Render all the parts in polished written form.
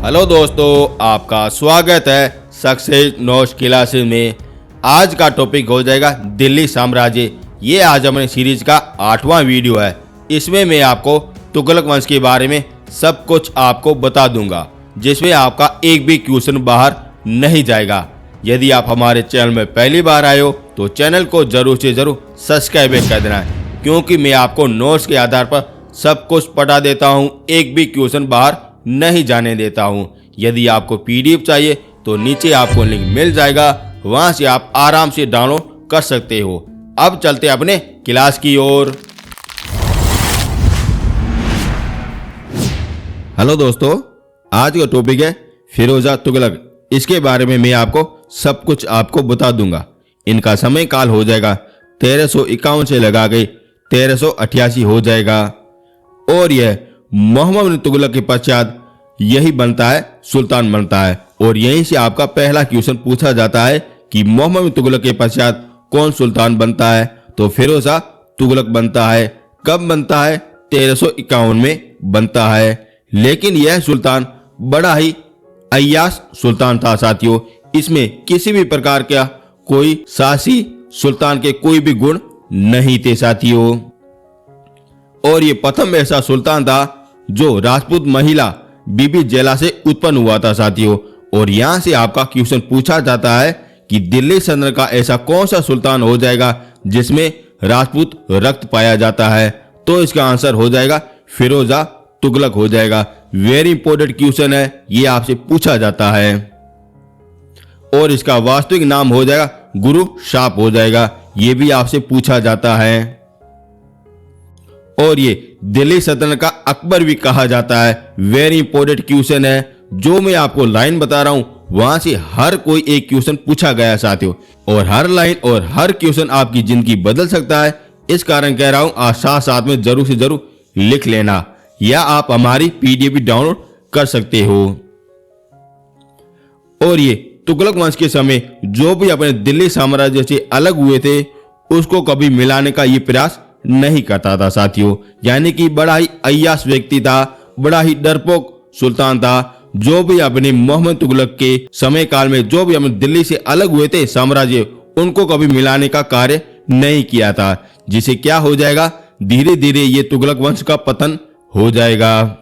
Hello दोस्तों, आपका स्वागत है सक्सेस नोट्स क्लासेस में। आज का टॉपिक हो जाएगा दिल्ली साम्राज्य। ये आज हमारी सीरीज का 8वां वीडियो है। इसमें मैं आपको तुगलक वंश के बारे में सब कुछ आपको बता दूंगा, जिसमें आपका एक भी क्वेश्चन बाहर नहीं जाएगा। यदि आप हमारे चैनल में पहली बार आए हो तो चैनल को जरूर से जरूर सब्सक्राइब कर देना है, क्योंकि मैं आपको नोट्स के आधार पर सब कुछ पढ़ा देता हूँ, एक भी क्वेश्चन बाहर नहीं जाने देता हूँ। यदि आपको पीडीएफ चाहिए तो नीचे आपको लिंक मिल जाएगा, वहां से आप आराम से डाउनलोड कर सकते हो। अब चलते अपने क्लास की ओर। हेलो दोस्तों, आज का टॉपिक है फिरोजा तुगलक। इसके बारे में मैं आपको सब कुछ आपको बता दूंगा। इनका समय काल हो जाएगा 1351 से लगा के 1388 हो जाएगा, और यह मोहम्मद बिन तुगलक के पश्चात यही बनता है, सुल्तान बनता है। और यहीं से आपका पहला क्वेश्चन पूछा जाता है कि मोहम्मद बिन तुगलक के पश्चात कौन सुल्तान बनता है, तो फिरोजा तुगलक बनता है। कब बनता है? 1351 में बनता है। लेकिन यह सुल्तान बड़ा ही अय्याश सुल्तान था साथियों। इसमें किसी भी प्रकार का कोई शासी सुल्तान के कोई भी गुण नहीं थे साथियों। और ये प्रथम ऐसा सुल्तान था जो राजपूत महिला बीबी जैला से उत्पन्न हुआ था साथियों। और यहां से आपका क्वेश्चन पूछा जाता है कि दिल्ली सल्तनत का ऐसा कौन सा सुल्तान हो जाएगा जिसमें राजपूत रक्त पाया जाता है, तो इसका आंसर हो जाएगा फिरोजा तुगलक हो जाएगा। वेरी इंपॉर्टेंट क्वेश्चन है, ये आपसे पूछा जाता है। और इसका वास्तविक नाम हो जाएगा गुरु शाप हो जाएगा, ये भी आपसे पूछा जाता है। और ये दिल्ली सल्तनत का अकबर भी कहा जाता है। वेरी इंपॉर्टेंट क्वेश्चन है। जो मैं आपको लाइन बता रहा हूं वहां से हर कोई एक क्वेश्चन पूछा गया साथियों, और हर लाइन और हर क्वेश्चन आपकी जिंदगी बदल सकता है। इस कारण कह रहा हूं, आज साथ साथ में जरूर से जरूर लिख लेना, या आप हमारी पीडीएफ भी डाउनलोड कर सकते हो। और ये तुगलक वंश के समय जो भी अपने दिल्ली साम्राज्य से अलग हुए थे उसको कभी मिलाने का ये प्रयास नहीं करता था साथियों। यानी कि बड़ा ही अय्याश व्यक्ति था, बड़ा ही डरपोक सुल्तान था, जो भी अपने मोहम्मद तुगलक के समय काल में जो भी अपने दिल्ली से अलग हुए थे साम्राज्य, उनको कभी मिलाने का कार्य नहीं किया था। जिसे क्या हो जाएगा, धीरे धीरे ये तुगलक वंश का पतन हो जाएगा।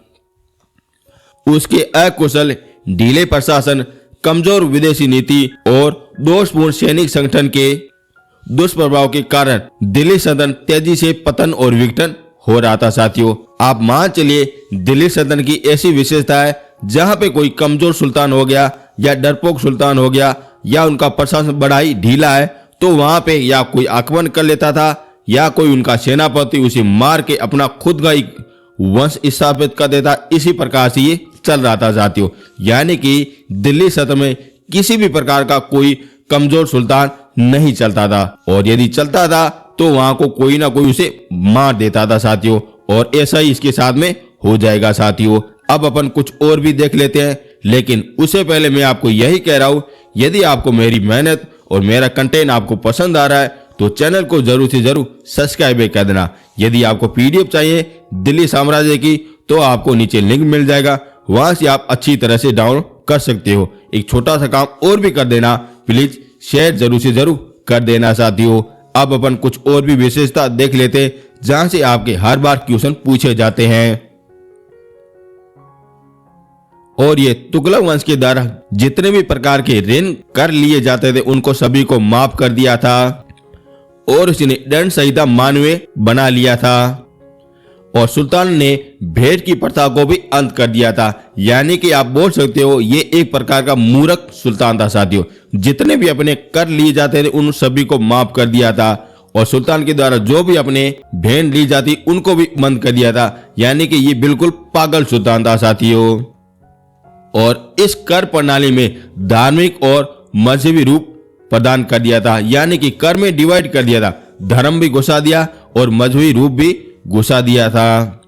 उसके अकुशल, ढीले प्रशासन, कमजोर विदेशी नीति और दोषपूर्ण सैनिक संगठन के दुष्प्रभाव के कारण दिल्ली सल्तनत तेजी से पतन और विघटन हो रहा था साथियों। आप मान चलिए, दिल्ली सल्तनत की ऐसी विशेषता है जहां पे कोई कमजोर सुल्तान हो गया या डरपोक सुल्तान हो गया या उनका प्रशासन बड़ा ही ढीला है, तो वहां पे या कोई आक्रमण कर लेता था या कोई उनका सेनापति उसे मार के अपना खुद का ही वंश स्थापित कर देता। इसी प्रकार से ये चल रहा था साथियों। यानी कि दिल्ली सल्तनत में किसी भी प्रकार का कोई कमजोर सुल्तान नहीं चलता था, और यदि चलता था तो वहां को कोई ना कोई उसे मार देता था साथियों। और ऐसा ही इसके साथ में हो जाएगा साथियों। अब अपन कुछ और भी देख लेते हैं, लेकिन उससे पहले मैं आपको यही कह रहा हूं, यदि आपको मेरी मेहनत और मेरा कंटेंट आपको पसंद आ रहा है तो चैनल को जरूर से जरूर सब्सक्राइब कर देना। यदि आपको पीडीएफ चाहिए दिल्ली साम्राज्य की तो आपको नीचे लिंक मिल जाएगा, वहां से आप अच्छी तरह से डाउनलोड कर सकते हो। एक छोटा सा काम और भी कर देना, प्लीज शेयर जरूर से जरूर कर देना साथियों। अब अपन कुछ और भी विशेषता देख लेते हैं जहां से आपके हर बार क्वेश्चन पूछे जाते हैं। और ये तुगलक वंश के द्वारा जितने भी प्रकार के ऋण कर लिए जाते थे उनको सभी को माफ कर दिया था, और उसने दंड संहिता मानवीय बना लिया था। और सुल्तान ने भेंट की प्रथा को भी अंत कर दिया था। यानी कि आप बोल सकते हो ये एक प्रकार का मूर्ख सुल्तान था साथियों। जितने भी अपने कर लिए जाते थे उन सभी को माफ कर दिया था, और सुल्तान के द्वारा जो भी अपने भेंट ली जाती उनको भी बंद कर दिया था। यानी कि ये बिल्कुल पागल सुल्तान था साथियों। और इस कर प्रणाली में धार्मिक और मजहबी रूप प्रदान कर दिया था। यानी कि कर में डिवाइड कर दिया था, धर्म भी घुसा दिया और मजहबी रूप भी घुसा दिया था।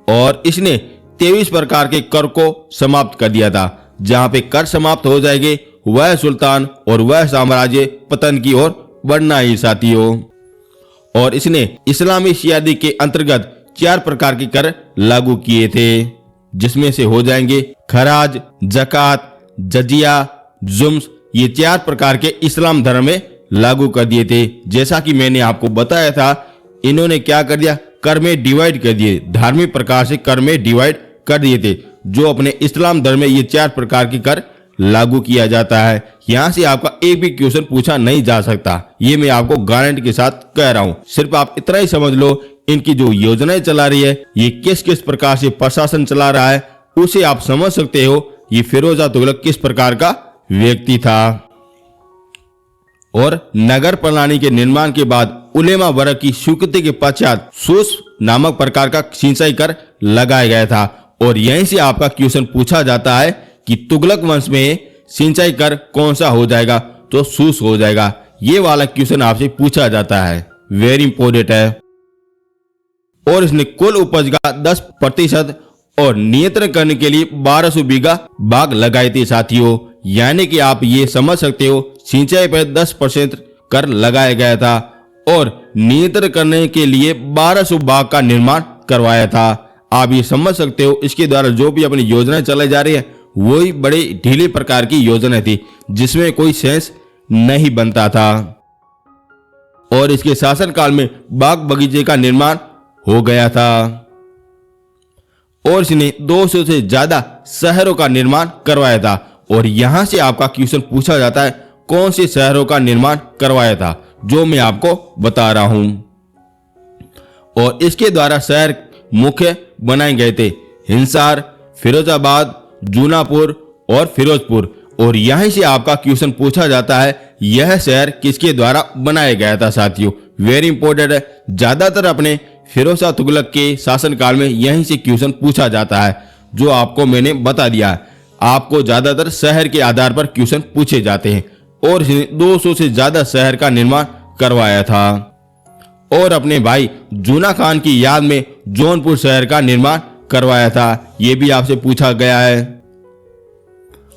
और इसने 23 प्रकार के कर को समाप्त कर दिया था। जहां पे कर समाप्त हो जाएंगे वह सुल्तान और वह साम्राज्य पतन की ओर बढ़ना ही साथियों। और इसने इस्लामी सियादी के अंतर्गत 4 प्रकार के कर लागू किए थे। जिसमें से हो जाएंगे खराज, जकात, जजिया, जुम्स। ये 4 प्रकार के इस्लाम धर्म में लागू कर दिए थे। जैसा कि मैंने आपको बताया था, इन्होंने क्या कर दिया, कर में डिवाइड कर दिए, धार्मिक प्रकार से कर में डिवाइड कर दिए थे। जो अपने इस्लाम धर्म में ये 4 प्रकार के कर लागू किया जाता है। यहां से आपका एक भी क्वेश्चन पूछा नहीं जा सकता, ये मैं आपको गारंटी के साथ कह रहा हूं। सिर्फ आप इतना ही समझ लो, इनकी जो योजनाएं चला रही है, ये किस किस प्रकार से प्रशासन चला रहा है, उसे आप समझ सकते हो ये फिरोजा तुगलक किस प्रकार का व्यक्ति था। और नगर प्रणाली के निर्माण के बाद उलेमा वर्ग की स्वीकृति के पश्चात सूस नामक प्रकार का सिंचाई कर लगाया गया था। और यहीं से आपका क्वेश्चन पूछा जाता है कि तुगलक वंश में सिंचाई कर कौन सा हो जाएगा, तो सूस हो जाएगा। ये वाला क्वेश्चन आपसे पूछा जाता है, वेरी इंपॉर्टेंट है। और इसने कुल उपज का 10% और नियंत्रण करने के लिए 1200 बीघा बाग लगाए थे साथियों। यानी कि आप ये समझ सकते हो, सिंचाई पर 10% कर लगाया गया था और नियंत्रण करने के लिए 1200 बाग का निर्माण करवाया था। आप ये समझ सकते हो, इसके द्वारा जो भी अपनी योजनाएं चलाई जा रही है, वही बड़े ढीले प्रकार की योजना थी, जिसमें कोई सेंस नहीं बनता था। और इसके शासनकाल में बाग बगीचे का निर्माण हो गया था। और इसने 200 से ज्यादा शहरों का निर्माण करवाया था। और यहां से आपका क्वेश्चन पूछा जाता है, कौन से शहरों का निर्माण करवाया था, जो मैं आपको बता रहा हूं। और इसके द्वारा शहर मुख्य बनाए गए थे हिंसार, फिरोजाबाद, जूनापुर और फिरोजपुर। और यहीं से आपका क्वेश्चन पूछा जाता है, यह शहर किसके द्वारा बनाया गया था साथियों। वेरी इंपॉर्टेंट है, ज्यादातर अपने फिरोज तुगलक के शासनकाल में यहीं से क्वेश्चन पूछा जाता है, जो आपको मैंने बता दिया है। आपको ज्यादातर शहर के आधार पर क्वेश्चन पूछे जाते हैं। और इसने 200 से ज्यादा शहर का निर्माण करवाया था। और अपने भाई जूना खान की याद में जौनपुर शहर का निर्माण करवाया था, यह भी आपसे पूछा गया है।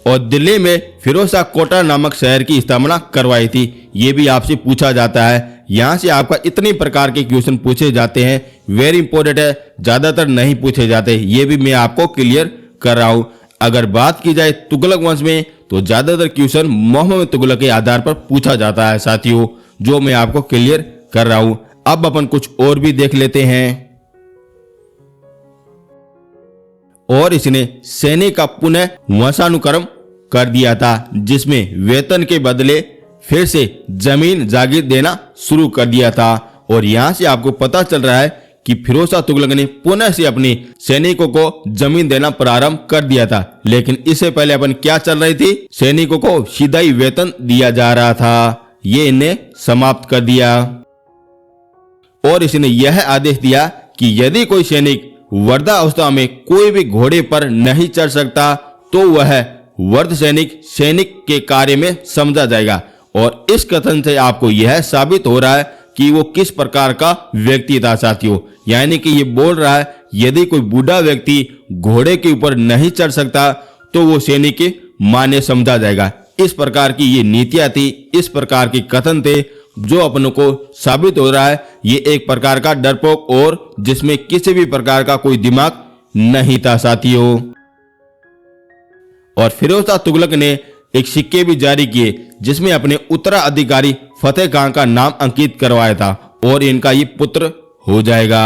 और दिल्ली में फिरोज शाह कोटा नामक शहर की स्थापना करवाई थी, यह भी आपसे पूछा जाता है। यहां से आपका इतने प्रकार के क्वेश्चन पूछे जाते हैं, वेरी इंपॉर्टेंट है, ज्यादातर नहीं पूछे जाते, ये भी मैं आपको क्लियर कर रहा हूं। अगर बात की जाए तुगलक वंश में, तो ज्यादातर क्वेश्चन मोहम्मद तुगलक के आधार पर पूछा जाता है साथियों, जो मैं आपको क्लियर कर रहा हूं। अब अपन कुछ और भी देख लेते हैं। और इसने सैनिक का पुनः वंशानुक्रम कर दिया था, जिसमें वेतन के बदले फिर से जमीन जागीर देना शुरू कर दिया था। और यहां से आपको पता चल रहा है कि फिरोज शाह तुगलक ने पुनः से अपने सैनिकों को जमीन देना प्रारंभ कर दिया था। लेकिन इससे पहले अपन क्या चल रही थी, सैनिकों को सीधा ही वेतन दिया जा रहा था, ये इन्हें समाप्त कर दिया। और इसने यह आदेश दिया कि यदि कोई सैनिक वृद्धावस्था में कोई भी घोड़े पर नहीं चढ़ सकता, तो वह वृद्ध सैनिक के कार्य में समझा जाएगा। और इस कथन से आपको यह साबित हो रहा है कि वो किस प्रकार का व्यक्ति था साथियों। यानी कि ये बोल रहा है, यदि कोई बूढ़ा व्यक्ति घोड़े के ऊपर नहीं चढ़ सकता, तो वो सैनिक के माने समझा जाएगा। इस प्रकार की ये नीतियां थी, इस प्रकार के कथन थे, जो अपनों को साबित हो रहा है ये एक प्रकार का डरपोक और जिसमें किसी भी प्रकार का कोई दिमाग नहीं था साथियों। और फिरोज शाह तुगलक ने एक सिक्के भी जारी किए, जिसमें अपने उत्तराधिकारी फतेह खान का नाम अंकित करवाया था, और इनका ये पुत्र हो जाएगा।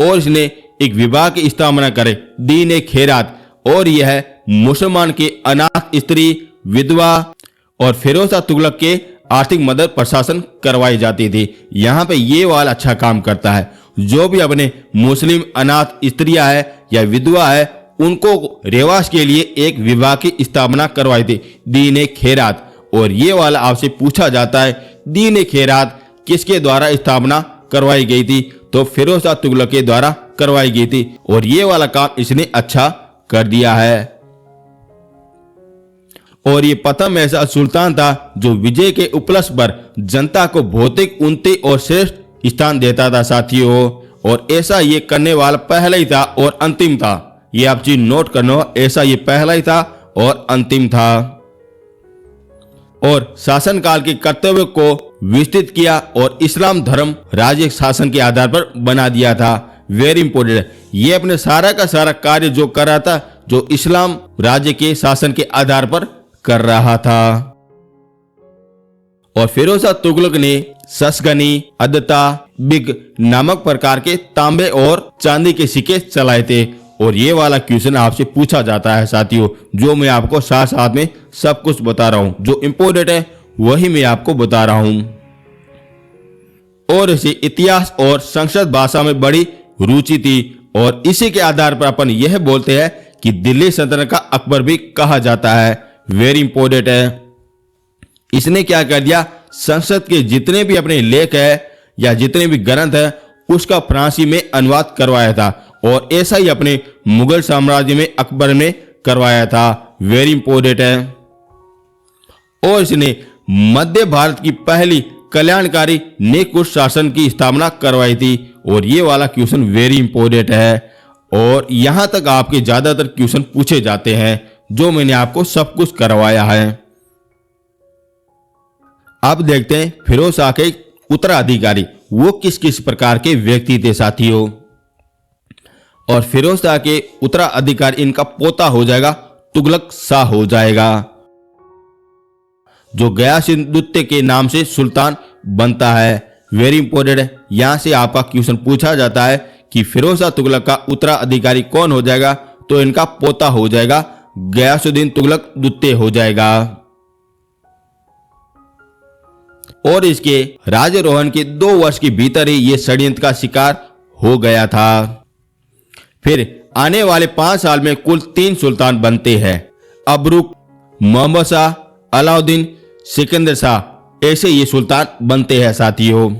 और इसने एक विवाह की स्थापना करे, दीन खेरात, और यह मुसलमान के अनाथ स्त्री, विधवा और फिरोज शाह तुगलक के आर्थिक मदद प्रशासन करवाई जाती थी। यहाँ पे ये वाला अच्छा काम करता है, जो भी अपने मुस्लिम अनाथ स्त्रियां है या विधवा है, उनको रिवाज के लिए एक विवाह की स्थापना करवाई थी, दीन खेरात। और ये वाला आपसे पूछा जाता है, दीन खेरात किसके द्वारा स्थापना करवाई गई थी, तो फिरोज शाह तुगलक के द्वारा करवाई गई थी। और ये वाला काम इसने अच्छा कर दिया है। और ये प्रथम ऐसा सुल्तान था जो विजय के उपलक्ष्य पर जनता को भौतिक उन्नति और श्रेष्ठ स्थान देता था साथियों। और ऐसा ये करने वाला पहला ही था और अंतिम था, ये आप चीज नोट करना, ऐसा ये पहला ही था और अंतिम था। और शासनकाल के कर्तव्य को विस्तृत किया और इस्लाम धर्म राज्य शासन के आधार पर बना दिया था। वेरी इंपॉर्टेंट है। ये अपने सारा का सारा कार्य जो कर रहा था, जो इस्लाम राज्य के शासन के आधार पर कर रहा था। और फिरोज शाह तुगलक ने ससगनी, अदता, बिग नामक प्रकार के तांबे और चांदी के सिक्के चलाए थे। और ये वाला क्वेश्चन आपसे पूछा जाता है साथियों, जो मैं आपको साथ साथ में सब कुछ बता रहा हूं, जो इंपॉर्टेंट है वही मैं आपको बता रहा हूं। और इसे इतिहास और संस्कृत भाषा में बड़ी रुचि थी और इसी के आधार पर अपन यह बोलते हैं कि दिल्ली सल्तनत का अकबर भी कहा जाता है। वेरी इंपॉर्टेंट है। इसने क्या कर दिया, संस्कृत के जितने भी अपने लेख है या जितने भी ग्रंथ है उसका फ्रांसी में अनुवाद करवाया था। और ऐसा ही अपने मुगल साम्राज्य में अकबर ने करवाया था। वेरी इंपॉर्टेंट है। और इसने मध्य भारत की पहली कल्याणकारी निकुंज शासन की स्थापना करवाई थी। और ये वाला क्वेश्चन वेरी इंपॉर्टेंट है। और यहां तक आपके ज्यादातर क्वेश्चन पूछे जाते हैं, जो मैंने आपको सब कुछ करवाया है। अब देखते हैं फिरोज शाह के उत्तराधिकारी वो किस किस प्रकार के व्यक्ति थे साथियों। और फिरोज शाह के उत्तराधिकारी, इनका पोता हो जाएगा तुगलक शाह हो जाएगा, जो गयासुद्दीन के नाम से सुल्तान बनता है। वेरी इंपॉर्टेंट है। यहां से आपका क्वेश्चन पूछा जाता है कि फिरोज शाह तुगलक का उत्तराधिकारी कौन हो जाएगा, तो इनका पोता हो जाएगा गयासुद्दीन तुगलक द्वितीय हो जाएगा। और इसके राज्यारोहण के 2 वर्ष के भीतर ही ये षड्यंत्र का शिकार हो गया था। फिर आने वाले 5 साल में कुल 3 सुल्तान बनते हैं। अबरुक, मोहम्मद शाह, अलाउद्दीन, सिकंदर शाह, ऐसे ये सुल्तान बनते हैं साथियों।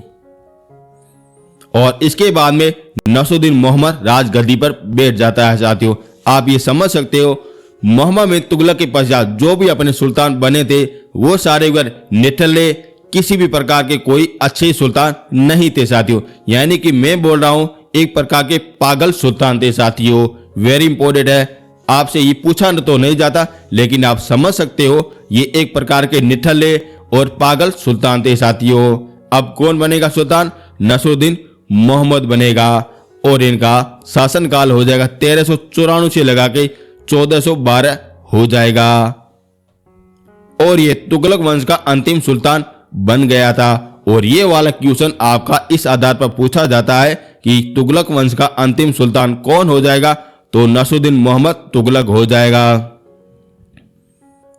और इसके बाद में नसरुद्दीन मोहम्मद राजगद्दी पर बैठ जाता है साथियों। आप ये समझ सकते हो, मोहम्मद बिन तुगलक के पश्चात जो भी अपने सुल्तान बने थे वो सारे निठल्ले, किसी भी प्रकार के कोई अच्छे सुल्तान नहीं थे साथियों। यानी कि मैं बोल रहा हूं एक प्रकार के पागल सुल्तान थे साथियों। वेरी इंपॉर्टेंट है। आपसे ये पूछा तो नहीं जाता, लेकिन आप समझ सकते हो ये एक प्रकार के निठल्ले और पागल सुल्तान थे साथियों। अब कौन बनेगा सुल्तान? नसरुद्दीन मोहम्मद बनेगा। और इनका शासनकाल हो जाएगा 1394 से लगा के 1412 हो जाएगा। और ये तुगलक वंश का अंतिम सुल्तान बन गया था। और ये वाला क्वेश्चन आपका इस आधार पर पूछा जाता है कि तुगलक वंश का अंतिम सुल्तान कौन हो जाएगा, तो नसरुद्दीन मोहम्मद तुगलक हो जाएगा।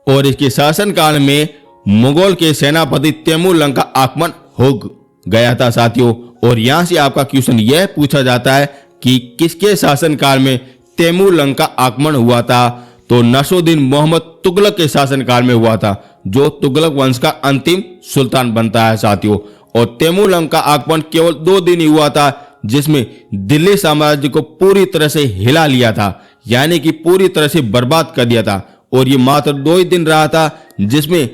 और इसके शासनकाल में मुगल के सेनापति तैमूरलंग का आक्रमण हो गया था साथियों। और यहां से आपका क्वेश्चन यह पूछा जाता है कि किसके शासनकाल में तैमूरलंग का आक्रमण हुआ था, तो नसरुद्दीन मोहम्मद तुगलक के शासनकाल में हुआ था, जो तुगलक वंश का अंतिम सुल्तान बनता है साथियों। और तैमूरलंग का आक्रमण केवल 2 दिन ही हुआ था, जिसमें दिल्ली साम्राज्य को पूरी तरह से हिला लिया था, यानी कि पूरी तरह से बर्बाद कर दिया था। और ये मात्र 2 ही दिन रहा था, जिसमें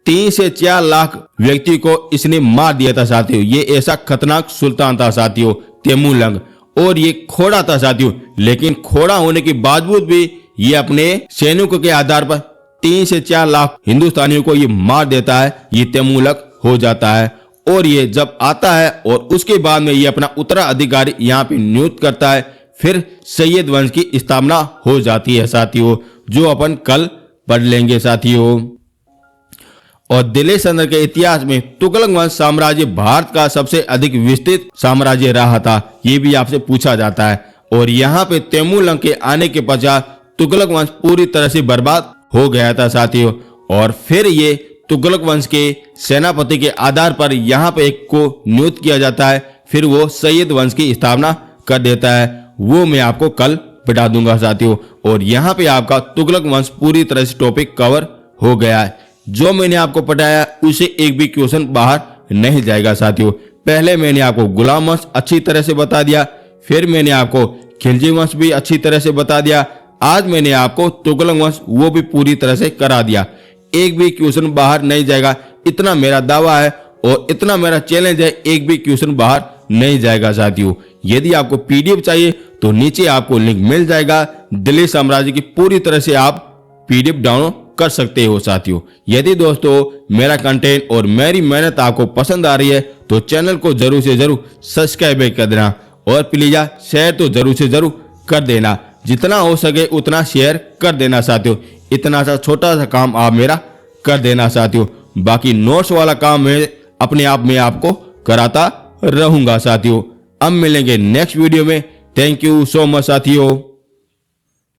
3 से 4 लाख व्यक्ति को इसने मार दिया था साथियों। ये ऐसा खतरनाक सुल्तान था साथियों तैमूरलंग। और ये खोड़ा था साथियों, लेकिन खोड़ा होने के बावजूद भी ये अपने सैनिकों के आधार पर 3 से 4 लाख हिंदुस्तानियों को ये मार देता है। ये तैमूरलंग हो जाता है। और ये जब आता है और उसके बाद में ये अपना उत्तराधिकारी यहाँ पे नियुक्त करता है, फिर सैयद वंश की स्थापना हो जाती है साथियों, जो अपन कल पढ़ लेंगे साथियों। और दिल्ली सल्तनत के इतिहास में तुगलक वंश साम्राज्य भारत का सबसे अधिक विस्तृत साम्राज्य रहा था, ये भी आपसे पूछा जाता है। और यहाँ पे तैमूरलंग के आने के पश्चात तुगलक वंश पूरी तरह से बर्बाद हो गया था साथियों। और फिर ये तुगलक वंश के सेनापति के आधार पर यहाँ पे एक को नियुक्त किया जाता है, फिर वो सैयद वंश की स्थापना कर देता है। वो मैं आपको कल बता दूंगा साथियों। और यहाँ पे आपका तुगलक वंश पूरी तरह से टॉपिक कवर हो गया है। जो मैंने आपको पढ़ाया उसे एक भी क्वेश्चन बाहर नहीं जाएगा साथियों। पहले मैंने आपको गुलाम वंश अच्छी तरह से बता दिया, फिर मैंने आपको खिलजी वंश भी अच्छी तरह से बता दिया, आज मैंने आपको तुगलक वंश वो भी पूरी तरह से करा दिया। एक भी क्वेश्चन बाहर नहीं जाएगा, इतना मेरा दावा है और इतना मेरा चैलेंज है, एक भी क्वेश्चन बाहर नहीं जाएगा साथियों। यदि आपको पीडीएफ चाहिए तो नीचे आपको लिंक मिल जाएगा, दिल्ली साम्राज्य की पूरी तरह से आप पीडीएफ डाउनलोड कर सकते हो साथियों। यदि दोस्तों मेरा कंटेंट और मेरी मेहनत आपको पसंद आ रही है तो चैनल को जरूर से जरूर सब्सक्राइब कर देना और प्लीज शेयर तो जरूर से जरूर कर देना, जितना हो सके उतना शेयर कर देना साथियों। इतना सा छोटा सा काम आप मेरा कर देना साथियों। बाकी नोट्स वाला काम मैं अपने आप में आपको कराता रहूंगा साथियों। अब मिलेंगे नेक्स्ट वीडियो में। थैंक यू सो मच साथियों।